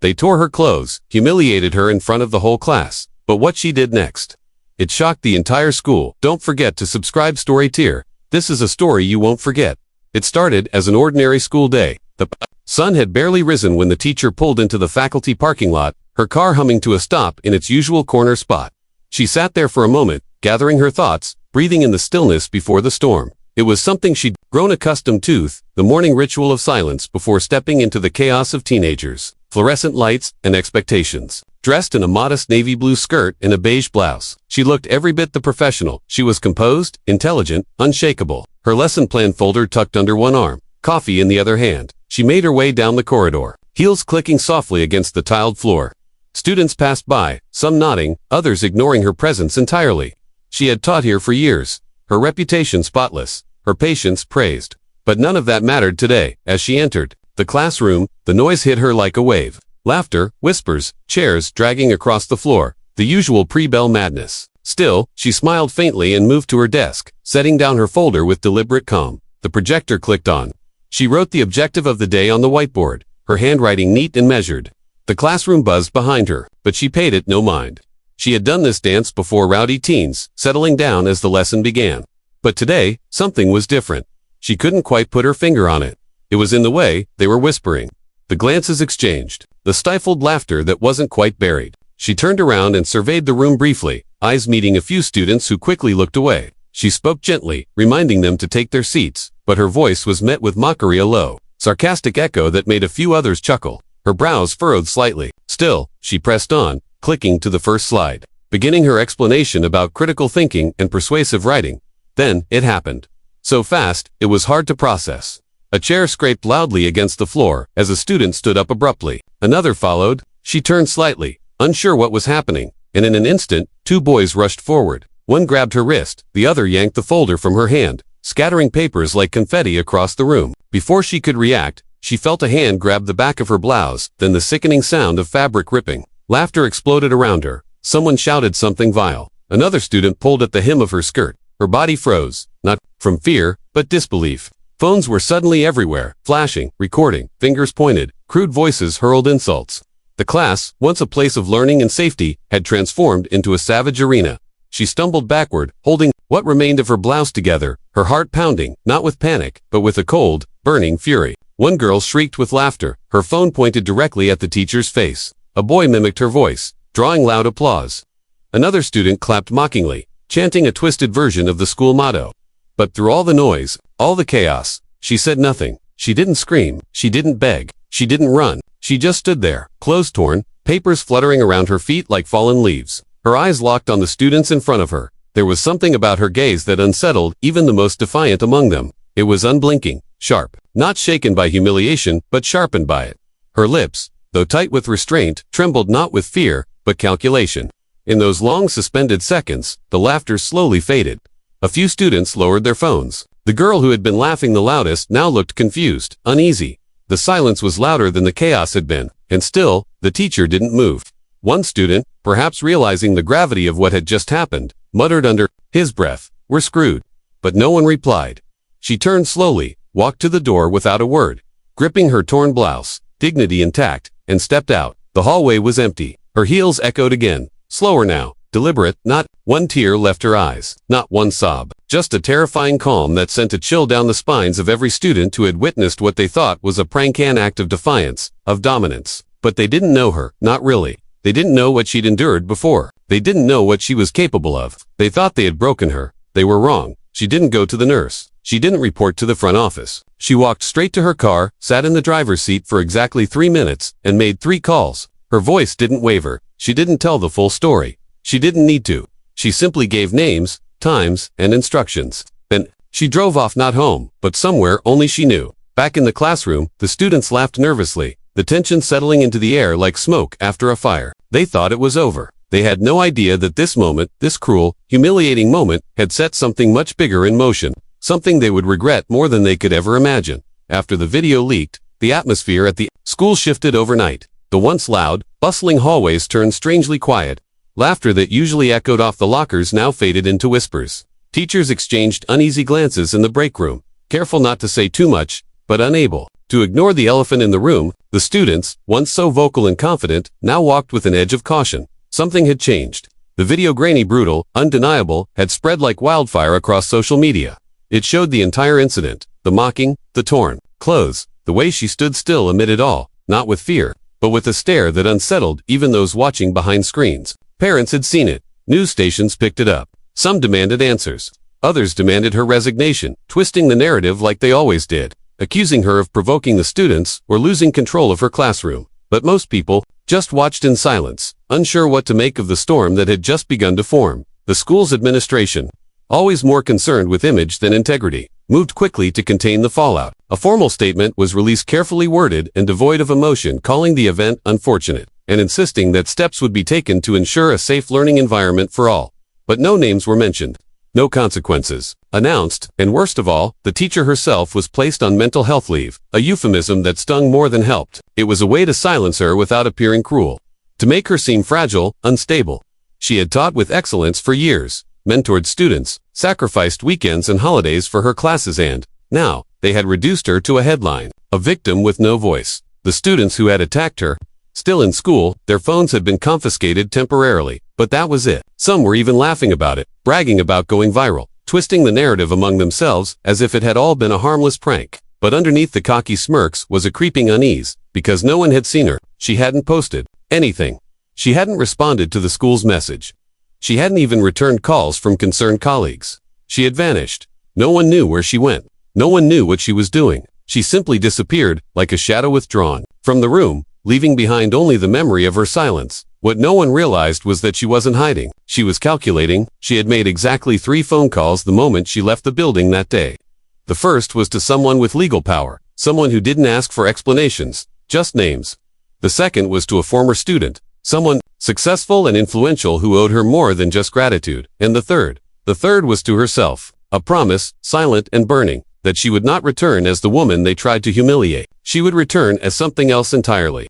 They tore her clothes, humiliated her in front of the whole class. But what she did next, it shocked the entire school. Don't forget to subscribe Story Tier. This is a story you won't forget. It started as an ordinary school day. The sun had barely risen when the teacher pulled into the faculty parking lot, her car humming to a stop in its usual corner spot. She sat there for a moment, gathering her thoughts, breathing in the stillness before the storm. It was something she'd grown accustomed to, the morning ritual of silence before stepping into the chaos of teenagers, fluorescent lights, and expectations. Dressed in a modest navy blue skirt and a beige blouse, she looked every bit the professional. She was composed, intelligent, unshakable. Her lesson plan folder tucked under one arm, coffee in the other hand. She made her way down the corridor, heels clicking softly against the tiled floor. Students passed by, some nodding, others ignoring her presence entirely. She had taught here for years, her reputation spotless, her patience praised. But none of that mattered today. As she entered the classroom, the noise hit her like a wave. Laughter, whispers, chairs dragging across the floor, the usual pre-bell madness. Still, she smiled faintly and moved to her desk, setting down her folder with deliberate calm. The projector clicked on. She wrote the objective of the day on the whiteboard, her handwriting neat and measured. The classroom buzzed behind her, but she paid it no mind. She had done this dance before, rowdy teens, settling down as the lesson began. But today, something was different. She couldn't quite put her finger on it. It was in the way they were whispering. The glances exchanged, the stifled laughter that wasn't quite buried. She turned around and surveyed the room briefly, eyes meeting a few students who quickly looked away. She spoke gently, reminding them to take their seats, but her voice was met with mockery, a low, sarcastic echo that made a few others chuckle. Her brows furrowed slightly. Still, she pressed on, clicking to the first slide, beginning her explanation about critical thinking and persuasive writing. Then, it happened. So fast, it was hard to process. A chair scraped loudly against the floor as a student stood up abruptly. Another followed. She turned slightly, unsure what was happening, and in an instant, two boys rushed forward. One grabbed her wrist, the other yanked the folder from her hand, scattering papers like confetti across the room. Before she could react, she felt a hand grab the back of her blouse, then the sickening sound of fabric ripping. Laughter exploded around her. Someone shouted something vile. Another student pulled at the hem of her skirt. Her body froze, not from fear, but disbelief. Phones were suddenly everywhere, flashing, recording, fingers pointed, crude voices hurled insults. The class, once a place of learning and safety, had transformed into a savage arena. She stumbled backward, holding what remained of her blouse together, her heart pounding, not with panic, but with a cold, burning fury. One girl shrieked with laughter, her phone pointed directly at the teacher's face. A boy mimicked her voice, drawing loud applause. Another student clapped mockingly, chanting a twisted version of the school motto. But through all the noise, all the chaos, she said nothing. She didn't scream, she didn't beg, she didn't run. She just stood there, clothes torn, papers fluttering around her feet like fallen leaves. Her eyes locked on the students in front of her. There was something about her gaze that unsettled even the most defiant among them. It was unblinking, sharp, not shaken by humiliation, but sharpened by it. Her lips, though tight with restraint, trembled not with fear, but calculation. In those long suspended seconds, the laughter slowly faded. A few students lowered their phones. The girl who had been laughing the loudest now looked confused, uneasy. The silence was louder than the chaos had been, and still, the teacher didn't move. One student, perhaps realizing the gravity of what had just happened, muttered under his breath, "We're screwed." But no one replied. She turned slowly, walked to the door without a word, gripping her torn blouse, dignity intact, and stepped out. The hallway was empty. Her heels echoed again, slower now, deliberate. Not one tear left her eyes, not one sob, just a terrifying calm that sent a chill down the spines of every student who had witnessed what they thought was a prank-an act of defiance, of dominance. But they didn't know her, not really. They didn't know what she'd endured before. They didn't know what she was capable of. They thought they had broken her. They were wrong. She didn't go to the nurse. She didn't report to the front office. She walked straight to her car, sat in the driver's seat for exactly 3 minutes, and made 3 calls. Her voice didn't waver. She didn't tell the full story. She didn't need to. She simply gave names, times, and instructions. Then, she drove off, not home, but somewhere only she knew. Back in the classroom, the students laughed nervously, the tension settling into the air like smoke after a fire. They thought it was over. They had no idea that this moment, this cruel, humiliating moment, had set something much bigger in motion, something they would regret more than they could ever imagine. After the video leaked, the atmosphere at the school shifted overnight. The once loud, bustling hallways turned strangely quiet. Laughter that usually echoed off the lockers now faded into whispers. Teachers exchanged uneasy glances in the break room, careful not to say too much, but unable To ignore the elephant in the room, the students, once so vocal and confident, now walked with an edge of caution. Something had changed. The video, grainy, brutal, undeniable, had spread like wildfire across social media. It showed the entire incident, the mocking, the torn clothes, the way she stood still amid it all, not with fear, but with a stare that unsettled even those watching behind screens. Parents had seen it. News stations picked it up. Some demanded answers. Others demanded her resignation, twisting the narrative like they always did, accusing her of provoking the students or losing control of her classroom. But most people just watched in silence, unsure what to make of the storm that had just begun to form. The school's administration, always more concerned with image than integrity, moved quickly to contain the fallout. A formal statement was released, carefully worded and devoid of emotion, calling the event unfortunate and insisting that steps would be taken to ensure a safe learning environment for all. But no names were mentioned, no consequences announced, and worst of all, the teacher herself was placed on mental health leave, a euphemism that stung more than helped. It was a way to silence her without appearing cruel, to make her seem fragile, unstable. She had taught with excellence for years, mentored students, sacrificed weekends and holidays for her classes, and now they had reduced her to a headline, a victim with no voice. The students who had attacked her, still in school, their phones had been confiscated temporarily, but that was it. Some were even laughing about it, bragging about going viral, twisting the narrative among themselves as if it had all been a harmless prank. But underneath the cocky smirks was a creeping unease, because no one had seen her. She hadn't posted anything. She hadn't responded to the school's message. She hadn't even returned calls from concerned colleagues. She had vanished. No one knew where she went. No one knew what she was doing. She simply disappeared, like a shadow withdrawn from the room, leaving behind only the memory of her silence. What no one realized was that she wasn't hiding. She was calculating. She had made exactly 3 phone calls the moment she left the building that day. The first was to someone with legal power, someone who didn't ask for explanations, just names. The second was to a former student, someone successful and influential who owed her more than just gratitude. And the third was to herself, a promise, silent and burning, that she would not return as the woman they tried to humiliate. She would return as something else entirely.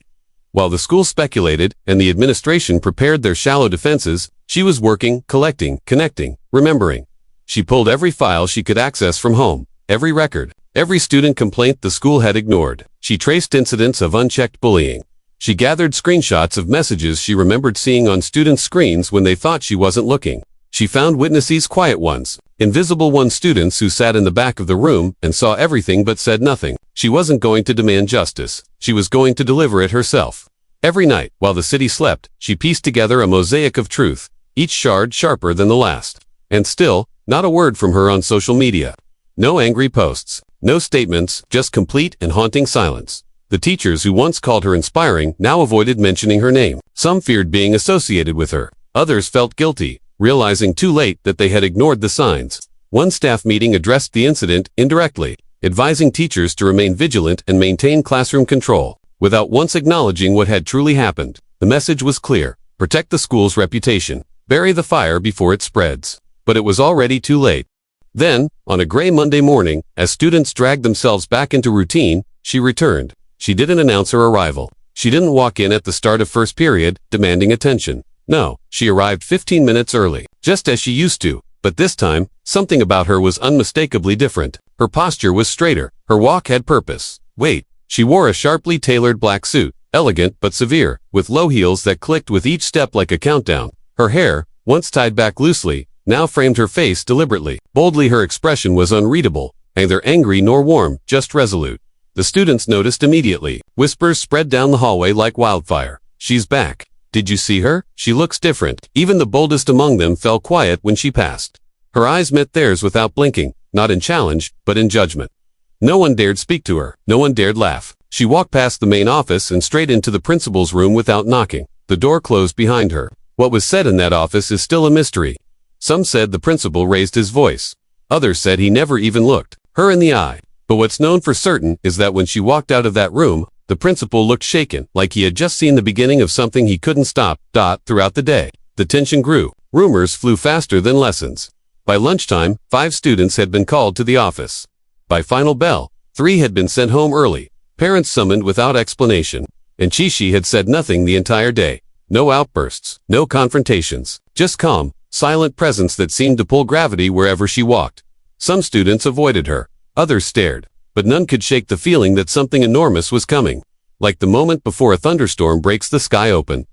While the school speculated and the administration prepared their shallow defenses, she was working, collecting, connecting, remembering. She pulled every file she could access from home, every record, every student complaint the school had ignored. She traced incidents of unchecked bullying. She gathered screenshots of messages she remembered seeing on students' screens when they thought she wasn't looking. She found witnesses, quiet ones, invisible ones, students who sat in the back of the room and saw everything but said nothing. She wasn't going to demand justice. She was going to deliver it herself. Every night, while the city slept, she pieced together a mosaic of truth, each shard sharper than the last. And still, not a word from her on social media. No angry posts, no statements, just complete and haunting silence. The teachers who once called her inspiring now avoided mentioning her name. Some feared being associated with her. Others felt guilty, realizing too late that they had ignored the signs. One staff meeting addressed the incident indirectly, advising teachers to remain vigilant and maintain classroom control, without once acknowledging what had truly happened. The message was clear: protect the school's reputation, bury the fire before it spreads. But it was already too late. Then, on a gray Monday morning, as students dragged themselves back into routine, she returned. She didn't announce her arrival. She didn't walk in at the start of first period, demanding attention. No, she arrived 15 minutes early, just as she used to. But this time, something about her was unmistakably different. Her posture was straighter. Her walk had purpose. Wait, she wore a sharply tailored black suit, elegant but severe, with low heels that clicked with each step like a countdown. Her hair, once tied back loosely, now framed her face deliberately. Boldly, her expression was unreadable, neither angry nor warm, just resolute. The students noticed immediately. Whispers spread down the hallway like wildfire. She's back. Did you see her? She looks different. Even the boldest among them fell quiet when she passed. Her eyes met theirs without blinking, not in challenge, but in judgment. No one dared speak to her. No one dared laugh. She walked past the main office and straight into the principal's room without knocking. The door closed behind her. What was said in that office is still a mystery. Some said the principal raised his voice. Others said he never even looked her in the eye. But what's known for certain is that when she walked out of that room, the principal looked shaken, like he had just seen the beginning of something he couldn't stop. Throughout the day, the tension grew. Rumors flew faster than lessons. By lunchtime, 5 students had been called to the office. By final bell, 3 had been sent home early, parents summoned without explanation. And Chishi had said nothing the entire day. No outbursts, no confrontations, just calm, silent presence that seemed to pull gravity wherever she walked. Some students avoided her. Others stared. but none could shake the feeling that something enormous was coming. Like the moment before a thunderstorm breaks the sky open.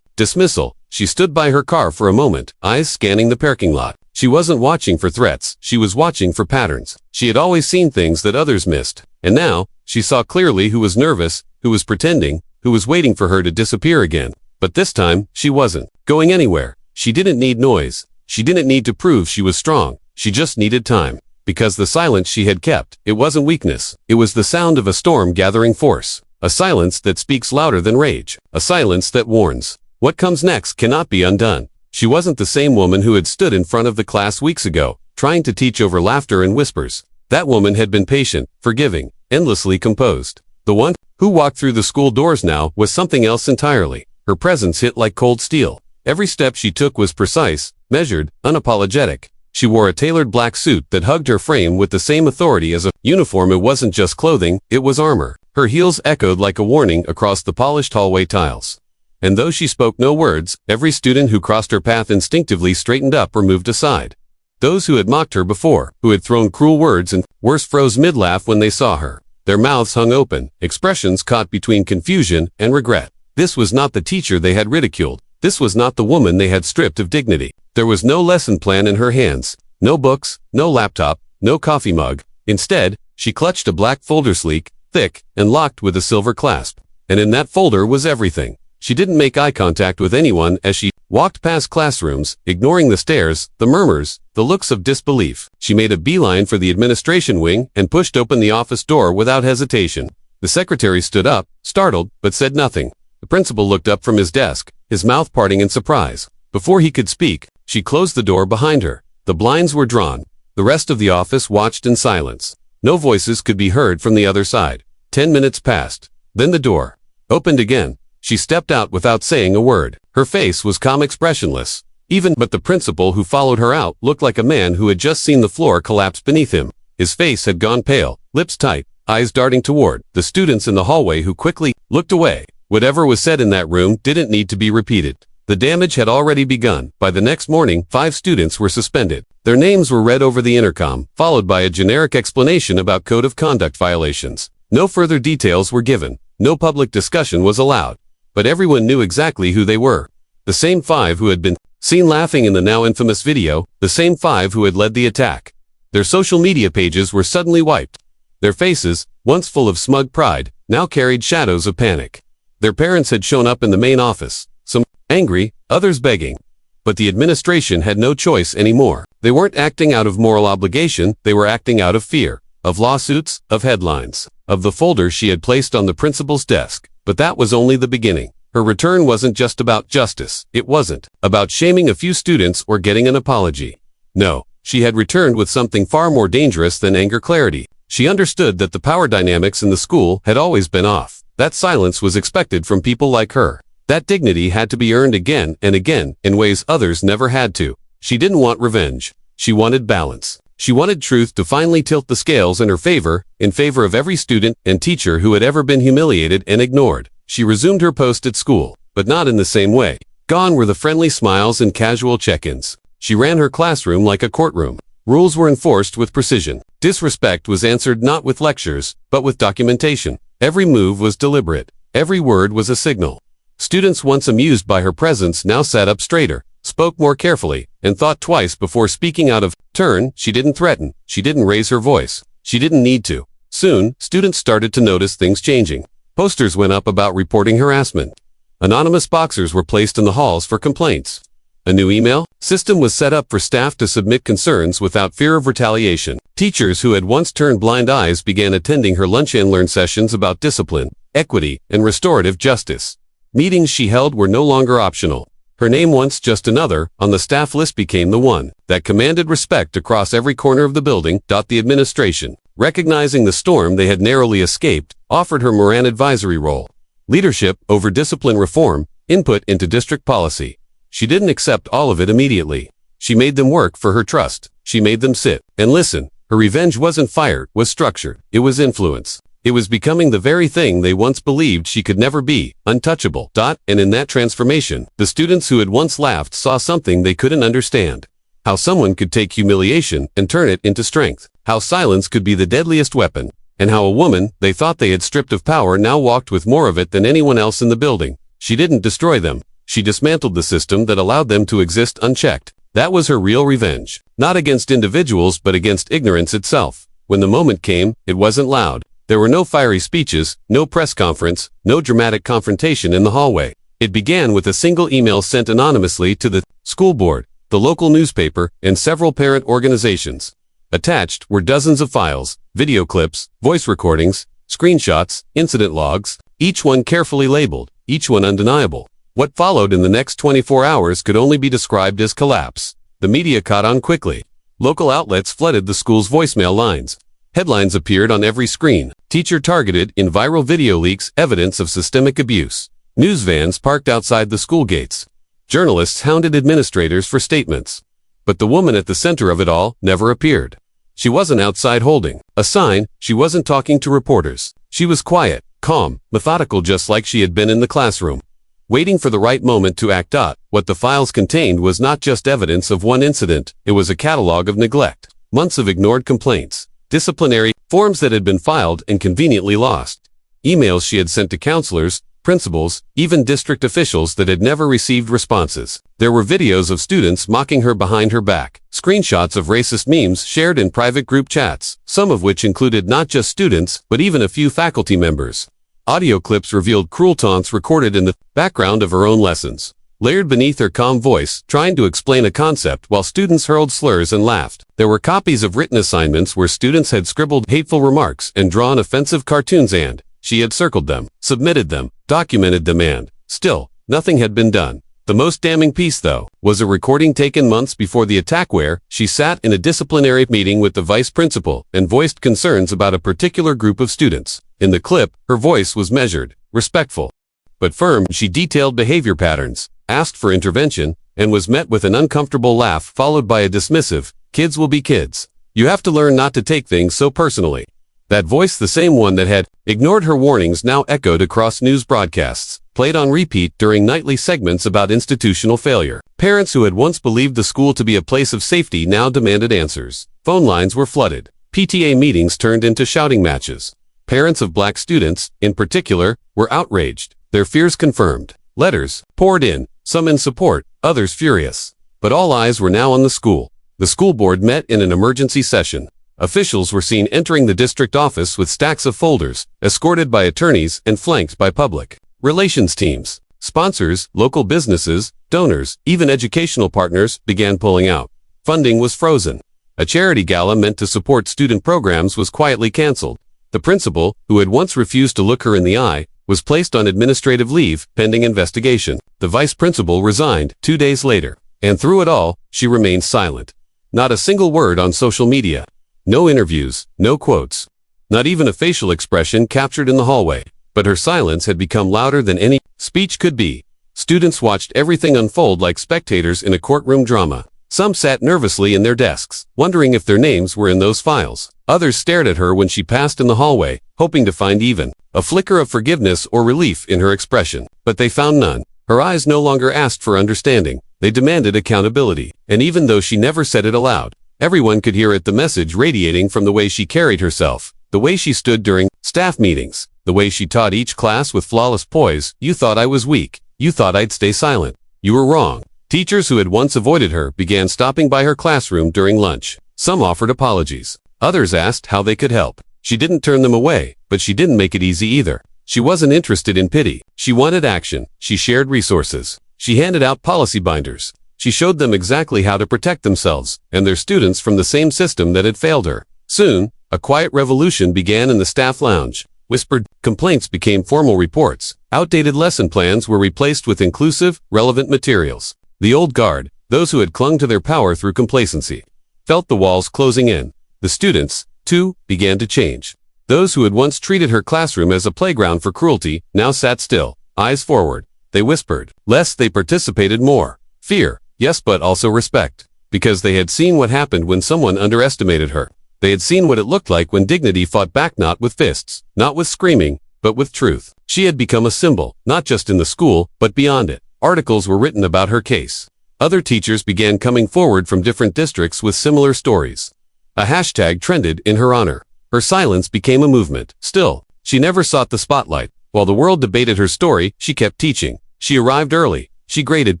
Dismissal. She stood by her car for a moment, eyes scanning the parking lot. She wasn't watching for threats, she was watching for patterns. She had always seen things that others missed. And now, she saw clearly who was nervous, who was pretending, who was waiting for her to disappear again. But this time, she wasn't going anywhere. She didn't need noise. She didn't need to prove she was strong. She just needed time. Because the silence she had kept, it wasn't weakness. It was the sound of a storm gathering force. A silence that speaks louder than rage. A silence that warns. What comes next cannot be undone. She wasn't the same woman who had stood in front of the class weeks ago, trying to teach over laughter and whispers. That woman had been patient, forgiving, endlessly composed. The one who walked through the school doors now was something else entirely. Her presence hit like cold steel. Every step she took was precise, measured, unapologetic. She wore a tailored black suit that hugged her frame with the same authority as a uniform. It wasn't just clothing, it was armor. Her heels echoed like a warning across the polished hallway tiles. And though she spoke no words, every student who crossed her path instinctively straightened up or moved aside. Those who had mocked her before, who had thrown cruel words and, worse, froze mid-laugh when they saw her. Their mouths hung open, expressions caught between confusion and regret. This was not the teacher they had ridiculed. This was not the woman they had stripped of dignity. There was no lesson plan in her hands. No books, no laptop, no coffee mug. Instead, she clutched a black folder, sleek, thick, and locked with a silver clasp. And in that folder was everything. She didn't make eye contact with anyone as she walked past classrooms, ignoring the stares, the murmurs, the looks of disbelief. She made a beeline for the administration wing and pushed open the office door without hesitation. The secretary stood up, startled, but said nothing. The principal looked up from his desk, his mouth parting in surprise. Before he could speak, she closed the door behind her. The blinds were drawn. The rest of the office watched in silence. No voices could be heard from the other side. 10 minutes passed. Then the door opened again. She stepped out without saying a word. Her face was calm, expressionless. But the principal who followed her out looked like a man who had just seen the floor collapse beneath him. His face had gone pale, lips tight, eyes darting toward the students in the hallway who quickly looked away. Whatever was said in that room didn't need to be repeated. The damage had already begun. By the next morning, 5 students were suspended. Their names were read over the intercom, followed by a generic explanation about code of conduct violations. No further details were given. No public discussion was allowed. But everyone knew exactly who they were. The same 5 who had been seen laughing in the now infamous video, the same 5 who had led the attack. Their social media pages were suddenly wiped. Their faces, once full of smug pride, now carried shadows of panic. Their parents had shown up in the main office, some angry, others begging. But the administration had no choice anymore. They weren't acting out of moral obligation, they were acting out of fear. Of lawsuits, of headlines, of the folder she had placed on the principal's desk. But that was only the beginning. Her return wasn't just about justice. It wasn't about shaming a few students or getting an apology. No, she had returned with something far more dangerous than anger: clarity. She understood that the power dynamics in the school had always been off. That silence was expected from people like her. That dignity had to be earned again and again in ways others never had to. She didn't want revenge. She wanted balance. She wanted truth to finally tilt the scales in her favor, in favor of every student and teacher who had ever been humiliated and ignored. She resumed her post at school, but not in the same way. Gone were the friendly smiles and casual check-ins. She ran her classroom like a courtroom. Rules were enforced with precision. Disrespect was answered not with lectures, but with documentation. Every move was deliberate. Every word was a signal. Students once amused by her presence now sat up straighter, spoke more carefully, and thought twice before speaking out of turn. She didn't threaten. She didn't raise her voice. She didn't need to. Soon, students started to notice things changing. Posters went up about reporting harassment. Anonymous boxers were placed in the halls for complaints. A new email system was set up for staff to submit concerns without fear of retaliation. Teachers who had once turned blind eyes began attending her lunch and learn sessions about discipline, equity, and restorative justice. Meetings she held were no longer optional. Her name, once just another on the staff list, became the one that commanded respect across every corner of the building. The administration, recognizing the storm they had narrowly escaped, offered her Moran advisory role. Leadership over discipline reform, input into district policy. She didn't accept all of it immediately. She made them work for her trust. She made them sit and listen. Her revenge wasn't fire, was structured. It was influence. It was becoming the very thing they once believed she could never be, untouchable. And in that transformation, the students who had once laughed saw something they couldn't understand. How someone could take humiliation and turn it into strength. How silence could be the deadliest weapon. and how a woman they thought they had stripped of power now walked with more of it than anyone else in the building. She didn't destroy them. She dismantled the system that allowed them to exist unchecked. That was her real revenge. Not against individuals but against ignorance itself. When the moment came, it wasn't loud. There were no fiery speeches, no press conference, no dramatic confrontation in the hallway. It began with a single email sent anonymously to the school board, the local newspaper, and several parent organizations. Attached were dozens of files, video clips, voice recordings, screenshots, incident logs, each one carefully labeled, each one undeniable. What followed in the next 24 hours could only be described as collapse. The media caught on quickly. Local outlets flooded the school's voicemail lines. Headlines appeared on every screen. Teacher targeted in viral video leaks, evidence of systemic abuse. News vans parked outside the school gates. Journalists hounded administrators for statements. But the woman at the center of it all never appeared. She wasn't outside holding a sign. She wasn't talking to reporters. She was quiet, calm, methodical, just like she had been in the classroom, waiting for the right moment to act. What the files contained was not just evidence of one incident, it was a catalog of neglect, months of ignored complaints, disciplinary forms that had been filed and conveniently lost, emails she had sent to counselors, principals, even district officials that had never received responses. There were videos of students mocking her behind her back, screenshots of racist memes shared in private group chats, some of which included not just students, but even a few faculty members. Audio clips revealed cruel taunts recorded in the background of her own lessons, layered beneath her calm voice, trying to explain a concept while students hurled slurs and laughed. There were copies of written assignments where students had scribbled hateful remarks and drawn offensive cartoons, and she had circled them, submitted them, documented them, and still, nothing had been done. The most damning piece, though, was a recording taken months before the attack where she sat in a disciplinary meeting with the vice principal and voiced concerns about a particular group of students. In the clip, her voice was measured, respectful, but firm. She detailed behavior patterns, asked for intervention, and was met with an uncomfortable laugh followed by a dismissive, "Kids will be kids. You have to learn not to take things so personally." That voice, the same one that had ignored her warnings, now echoed across news broadcasts, played on repeat during nightly segments about institutional failure. Parents who had once believed the school to be a place of safety now demanded answers. Phone lines were flooded. PTA meetings turned into shouting matches. Parents of black students, in particular, were outraged, their fears confirmed. Letters poured in, some in support, others furious. But all eyes were now on the school. The school board met in an emergency session. Officials were seen entering the district office with stacks of folders, escorted by attorneys and flanked by public relations teams. Sponsors, local businesses, donors, even educational partners began pulling out. Funding was frozen. A charity gala meant to support student programs was quietly canceled. The principal, who had once refused to look her in the eye, was placed on administrative leave pending investigation. The vice principal resigned 2 days later. And through it all, she remained silent. Not a single word on social media. No interviews, no quotes. Not even a facial expression captured in the hallway. But her silence had become louder than any speech could be. Students watched everything unfold like spectators in a courtroom drama. Some sat nervously in their desks, wondering if their names were in those files. Others stared at her when she passed in the hallway, hoping to find even a flicker of forgiveness or relief in her expression. But they found none. Her eyes no longer asked for understanding. They demanded accountability. And even though she never said it aloud, everyone could hear it, the message radiating from the way she carried herself, the way she stood during staff meetings, the way she taught each class with flawless poise. "You thought I was weak. You thought I'd stay silent. You were wrong." Teachers who had once avoided her began stopping by her classroom during lunch. Some offered apologies. Others asked how they could help. She didn't turn them away, but she didn't make it easy either. She wasn't interested in pity. She wanted action. She shared resources. She handed out policy binders. She showed them exactly how to protect themselves and their students from the same system that had failed her. Soon, a quiet revolution began in the staff lounge. Whispered complaints became formal reports. Outdated lesson plans were replaced with inclusive, relevant materials. The old guard, those who had clung to their power through complacency, felt the walls closing in. The students, too, began to change. Those who had once treated her classroom as a playground for cruelty now sat still, eyes forward. They whispered less, they participated more. Fear, yes, but also respect. Because they had seen what happened when someone underestimated her. They had seen what it looked like when dignity fought back, not with fists, not with screaming, but with truth. She had become a symbol, not just in the school, but beyond it. Articles were written about her case. Other teachers began coming forward from different districts with similar stories. A hashtag trended in her honor. Her silence became a movement. Still, she never sought the spotlight. While the world debated her story, she kept teaching. She arrived early. She graded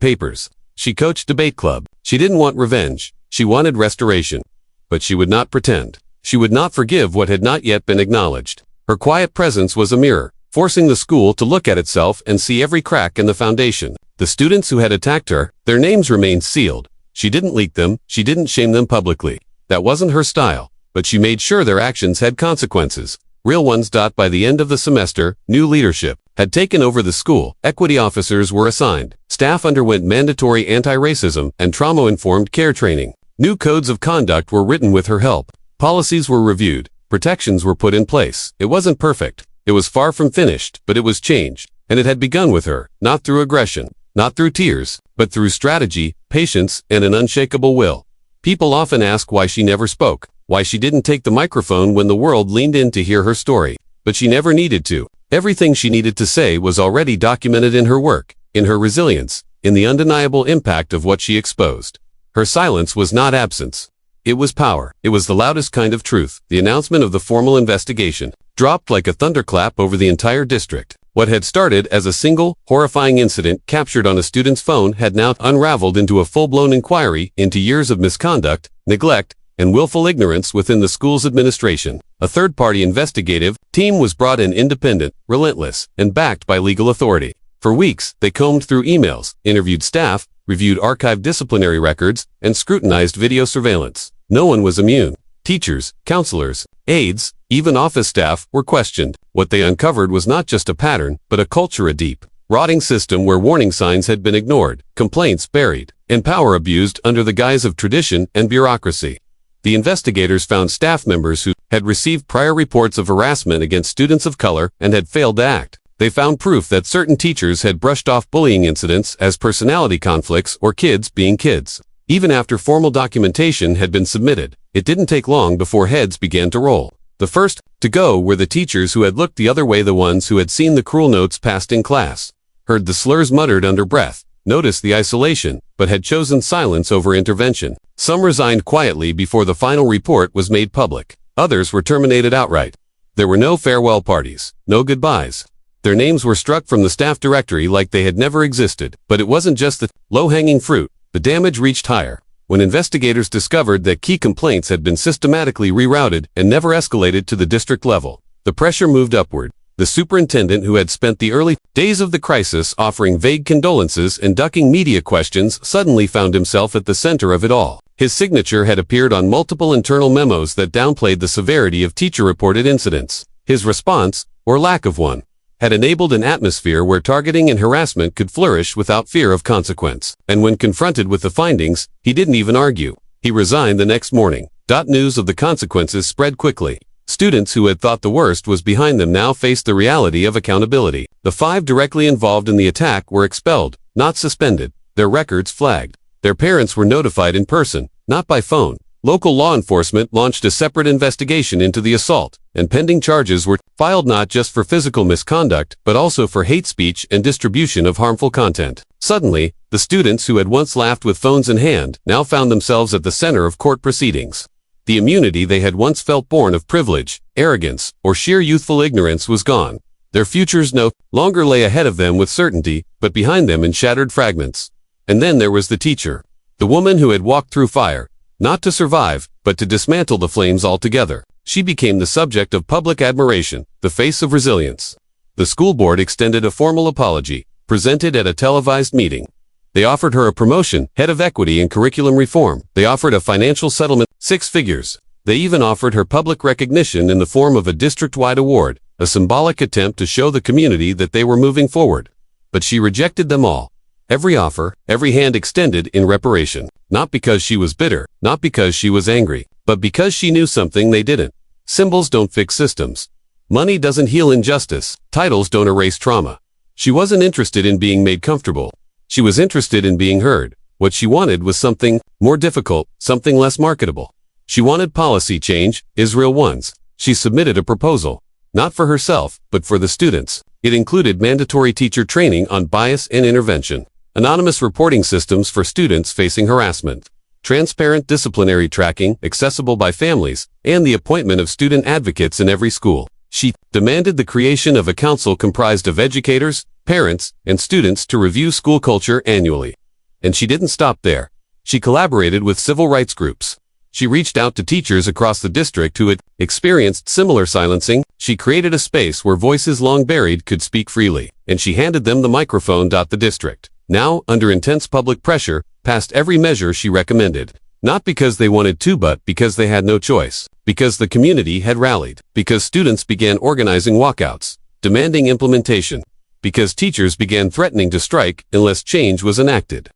papers. She coached debate club. She didn't want revenge. She wanted restoration. But she would not pretend. She would not forgive what had not yet been acknowledged. Her quiet presence was a mirror, forcing the school to look at itself and see every crack in the foundation. The students who had attacked her, their names remained sealed. She didn't leak them. She didn't shame them publicly. That wasn't her style. But she made sure their actions had consequences. Real ones. By the end of the semester, new leadership had taken over the school. Equity officers were assigned. Staff underwent mandatory anti-racism and trauma-informed care training. New codes of conduct were written with her help. Policies were reviewed. Protections were put in place. It wasn't perfect. It was far from finished, but it was change. And it had begun with her, not through aggression, not through tears, but through strategy, patience, and an unshakable will. People often ask why she never spoke, why she didn't take the microphone when the world leaned in to hear her story. But she never needed to. Everything she needed to say was already documented in her work, in her resilience, in the undeniable impact of what she exposed. Her silence was not absence. It was power. It was the loudest kind of truth. The announcement of the formal investigation dropped like a thunderclap over the entire district. What had started as a single, horrifying incident captured on a student's phone had now unraveled into a full-blown inquiry into years of misconduct, neglect, and willful ignorance within the school's administration. A third-party investigative team was brought in, independent, relentless, and backed by legal authority. For weeks, they combed through emails, interviewed staff, reviewed archived disciplinary records, and scrutinized video surveillance. No one was immune. Teachers, counselors, aides, even office staff were questioned. What they uncovered was not just a pattern, but a culture, a deep, rotting system where warning signs had been ignored, complaints buried, and power abused under the guise of tradition and bureaucracy. The investigators found staff members who had received prior reports of harassment against students of color and had failed to act. They found proof that certain teachers had brushed off bullying incidents as personality conflicts or kids being kids. Even after formal documentation had been submitted, it didn't take long before heads began to roll. The first to go were the teachers who had looked the other way, the ones who had seen the cruel notes passed in class, heard the slurs muttered under breath, noticed the isolation, but had chosen silence over intervention. Some resigned quietly before the final report was made public. Others were terminated outright. There were no farewell parties, no goodbyes. Their names were struck from the staff directory like they had never existed. But it wasn't just the low-hanging fruit. The damage reached higher. When investigators discovered that key complaints had been systematically rerouted and never escalated to the district level, the pressure moved upward. The superintendent, who had spent the early days of the crisis offering vague condolences and ducking media questions, suddenly found himself at the center of it all. His signature had appeared on multiple internal memos that downplayed the severity of teacher-reported incidents. His response, or lack of one, had enabled an atmosphere where targeting and harassment could flourish without fear of consequence. And when confronted with the findings, he didn't even argue. He resigned the next morning. News of the consequences spread quickly. Students who had thought the worst was behind them now faced the reality of accountability. The 5 directly involved in the attack were expelled, not suspended. Their records flagged. Their parents were notified in person, not by phone. Local law enforcement launched a separate investigation into the assault, and pending charges were filed not just for physical misconduct, but also for hate speech and distribution of harmful content. Suddenly, the students who had once laughed with phones in hand now found themselves at the center of court proceedings. The immunity they had once felt born of privilege, arrogance, or sheer youthful ignorance was gone. Their futures no longer lay ahead of them with certainty, but behind them in shattered fragments. And then there was the teacher, the woman who had walked through fire, not to survive, but to dismantle the flames altogether. She became the subject of public admiration, the face of resilience. The school board extended a formal apology, presented at a televised meeting. They offered her a promotion, head of equity and curriculum reform. They offered a financial settlement, 6 figures. They even offered her public recognition in the form of a district-wide award, a symbolic attempt to show the community that they were moving forward. But she rejected them all. Every offer, every hand extended in reparation. Not because she was bitter, not because she was angry, but because she knew something they didn't. Symbols don't fix systems. Money doesn't heal injustice. Titles don't erase trauma. She wasn't interested in being made comfortable. She was interested in being heard. What she wanted was something more difficult, something less marketable. She wanted policy change, Israel ones. She submitted a proposal. Not for herself, but for the students. It included mandatory teacher training on bias and intervention. Anonymous reporting systems for students facing harassment. transparent disciplinary tracking accessible by families, and the appointment of student advocates in every school. She demanded the creation of a council comprised of educators, parents, and students to review school culture annually. And she didn't stop there. She collaborated with civil rights groups. She reached out to teachers across the district who had experienced similar silencing. She created a space where voices long buried could speak freely, and she handed them the microphone. The district, now under intense public pressure, passed every measure she recommended. Not because they wanted to, but because they had no choice. Because the community had rallied. Because students began organizing walkouts, demanding implementation. Because teachers began threatening to strike unless change was enacted.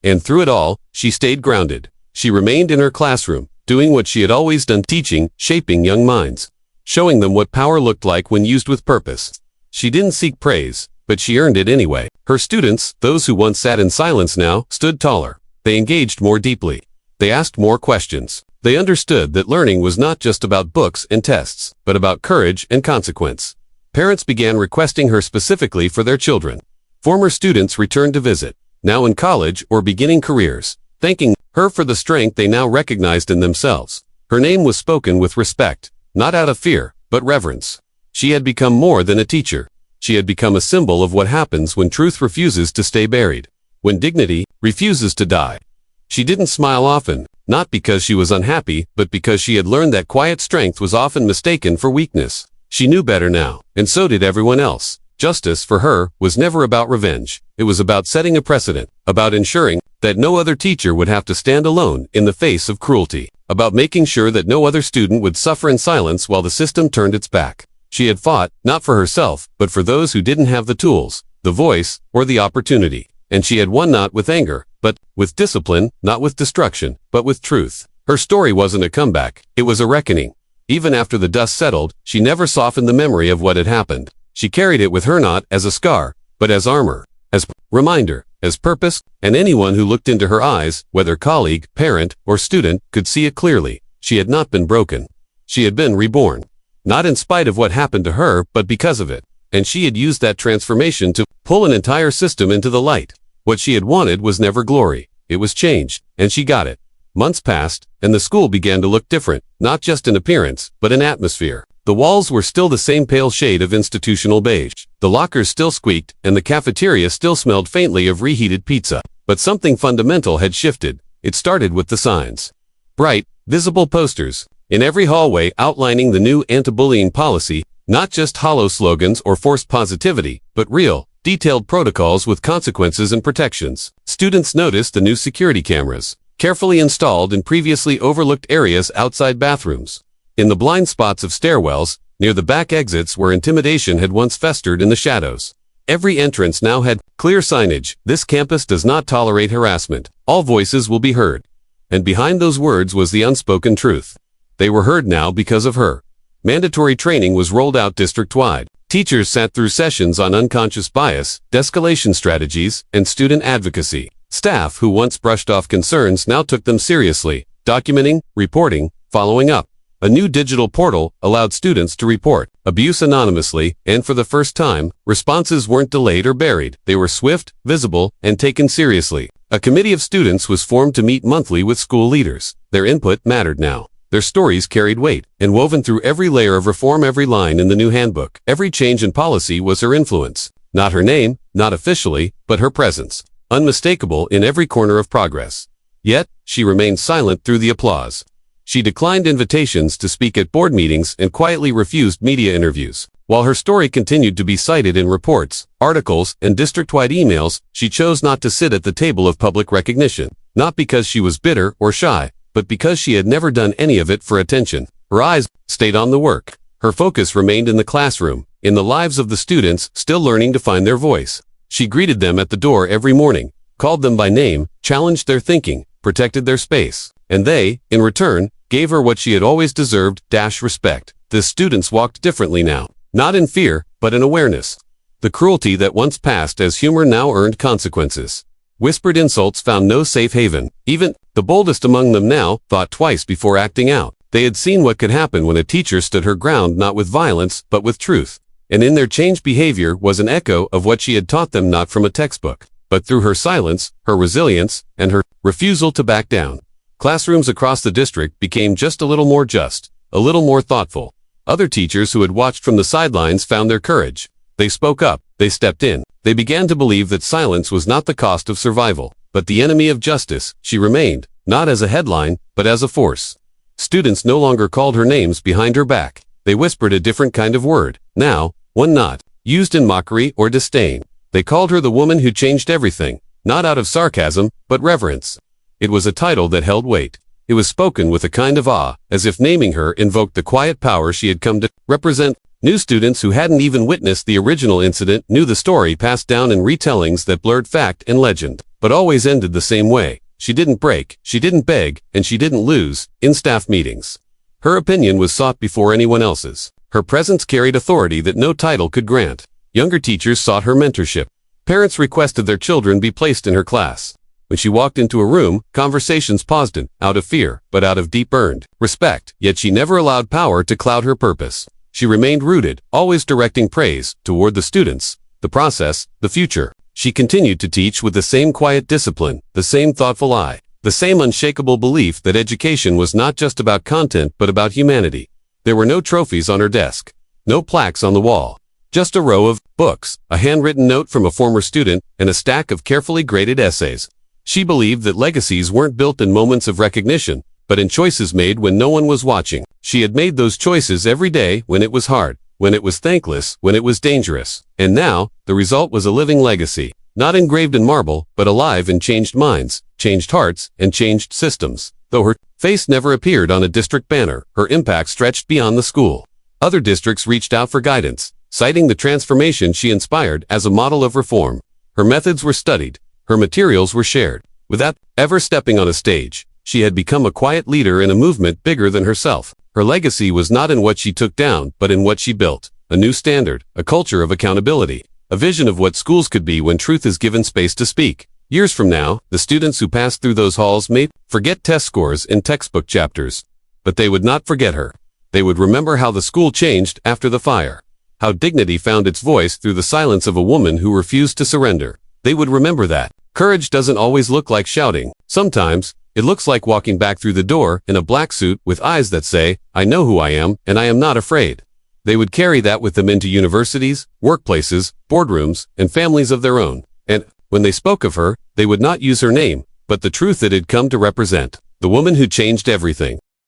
And through it all, she stayed grounded. She remained in her classroom, doing what she had always done, teaching, shaping young minds, showing them what power looked like when used with purpose. She didn't seek praise, but she earned it anyway. Her students, those who once sat in silence now, stood taller. They engaged more deeply. They asked more questions. They understood that learning was not just about books and tests, but about courage and consequence. Parents began requesting her specifically for their children. Former students returned to visit, now in college or beginning careers, thanking her for the strength they now recognized in themselves. Her name was spoken with respect, not out of fear, but reverence. She had become more than a teacher. She had become a symbol of what happens when truth refuses to stay buried, when dignity refuses to die. She didn't smile often, not because she was unhappy, but because she had learned that quiet strength was often mistaken for weakness. She knew better now, and so did everyone else. Justice, for her, was never about revenge. It was about setting a precedent, about ensuring that no other teacher would have to stand alone in the face of cruelty, about making sure that no other student would suffer in silence while the system turned its back. She had fought, not for herself, but for those who didn't have the tools, the voice, or the opportunity. And she had won not with anger, but with discipline, not with destruction, but with truth. Her story wasn't a comeback, it was a reckoning. Even after the dust settled, she never softened the memory of what had happened. She carried it with her not as a scar, but as armor, as reminder, as purpose, and anyone who looked into her eyes, whether colleague, parent, or student, could see it clearly. She had not been broken. She had been reborn. Not in spite of what happened to her, but because of it. And she had used that transformation to pull an entire system into the light. What she had wanted was never glory. It was change, and she got it. Months passed, and the school began to look different, not just in appearance, but in atmosphere. The walls were still the same pale shade of institutional beige. The lockers still squeaked, and the cafeteria still smelled faintly of reheated pizza. But something fundamental had shifted. It started with the signs. Bright, visible posters in every hallway outlining the new anti-bullying policy, not just hollow slogans or forced positivity, but real, detailed protocols with consequences and protections. Students noticed the new security cameras, carefully installed in previously overlooked areas outside bathrooms, in the blind spots of stairwells, near the back exits where intimidation had once festered in the shadows. Every entrance now had clear signage. This campus does not tolerate harassment. All voices will be heard. And behind those words was the unspoken truth. They were heard now because of her. Mandatory training was rolled out district-wide. Teachers sat through sessions on unconscious bias, de-escalation strategies, and student advocacy. Staff who once brushed off concerns now took them seriously, documenting, reporting, following up. A new digital portal allowed students to report abuse anonymously, and for the first time, responses weren't delayed or buried. They were swift, visible, and taken seriously. A committee of students was formed to meet monthly with school leaders. Their input mattered now. Their stories carried weight, and woven through every layer of reform, every line in the new handbook. Every change in policy was her influence. Not her name, not officially, but her presence. Unmistakable in every corner of progress. Yet, she remained silent through the applause. She declined invitations to speak at board meetings and quietly refused media interviews. While her story continued to be cited in reports, articles, and district-wide emails, she chose not to sit at the table of public recognition. Not because she was bitter or shy, but because she had never done any of it for attention. Her eyes stayed on the work. Her focus remained in the classroom, in the lives of the students still learning to find their voice. She greeted them at the door every morning, called them by name, challenged their thinking, protected their space. And they, in return, gave her what she had always deserved, respect. The students walked differently now, not in fear, but in awareness. The cruelty that once passed as humor now earned consequences. Whispered insults found no safe haven. Even the boldest among them now thought twice before acting out. They had seen what could happen when a teacher stood her ground not with violence, but with truth. And in their changed behavior was an echo of what she had taught them, not from a textbook, but through her silence, her resilience, and her refusal to back down. Classrooms across the district became just a little more just, a little more thoughtful. Other teachers who had watched from the sidelines found their courage. They spoke up, they stepped in. They began to believe that silence was not the cost of survival, but the enemy of justice. She remained, not as a headline, but as a force. Students no longer called her names behind her back. They whispered a different kind of word, now, one not used in mockery or disdain. They called her the woman who changed everything, not out of sarcasm, but reverence. It was a title that held weight. It was spoken with a kind of awe, as if naming her invoked the quiet power she had come to represent. New students who hadn't even witnessed the original incident knew the story passed down in retellings that blurred fact and legend, but always ended the same way. She didn't break, she didn't beg, and she didn't lose, in staff meetings. Her opinion was sought before anyone else's. Her presence carried authority that no title could grant. Younger teachers sought her mentorship. Parents requested their children be placed in her class. When she walked into a room, conversations paused out of fear, but out of deep-earned respect. Yet she never allowed power to cloud her purpose. She remained rooted, always directing praise toward the students, the process, the future. She continued to teach with the same quiet discipline, the same thoughtful eye, the same unshakable belief that education was not just about content but about humanity. There were no trophies on her desk, no plaques on the wall, just a row of books, a handwritten note from a former student, and a stack of carefully graded essays. She believed that legacies weren't built in moments of recognition, but in choices made when no one was watching. She had made those choices every day, when it was hard, when it was thankless, when it was dangerous. And now, the result was a living legacy, not engraved in marble, but alive in changed minds, changed hearts, and changed systems. Though her face never appeared on a district banner, her impact stretched beyond the school. Other districts reached out for guidance, citing the transformation she inspired as a model of reform. Her methods were studied, her materials were shared. Without ever stepping on a stage, she had become a quiet leader in a movement bigger than herself. Her legacy was not in what she took down, but in what she built. A new standard, a culture of accountability, a vision of what schools could be when truth is given space to speak. Years from now, the students who passed through those halls may forget test scores in textbook chapters, but they would not forget her. They would remember how the school changed after the fire, how dignity found its voice through the silence of a woman who refused to surrender. They would remember that courage doesn't always look like shouting. Sometimes, it looks like walking back through the door in a black suit with eyes that say, "I know who I am, and I am not afraid." They would carry that with them into universities, workplaces, boardrooms, and families of their own. And when they spoke of her, they would not use her name, but the truth it had come to represent. The woman who changed everything.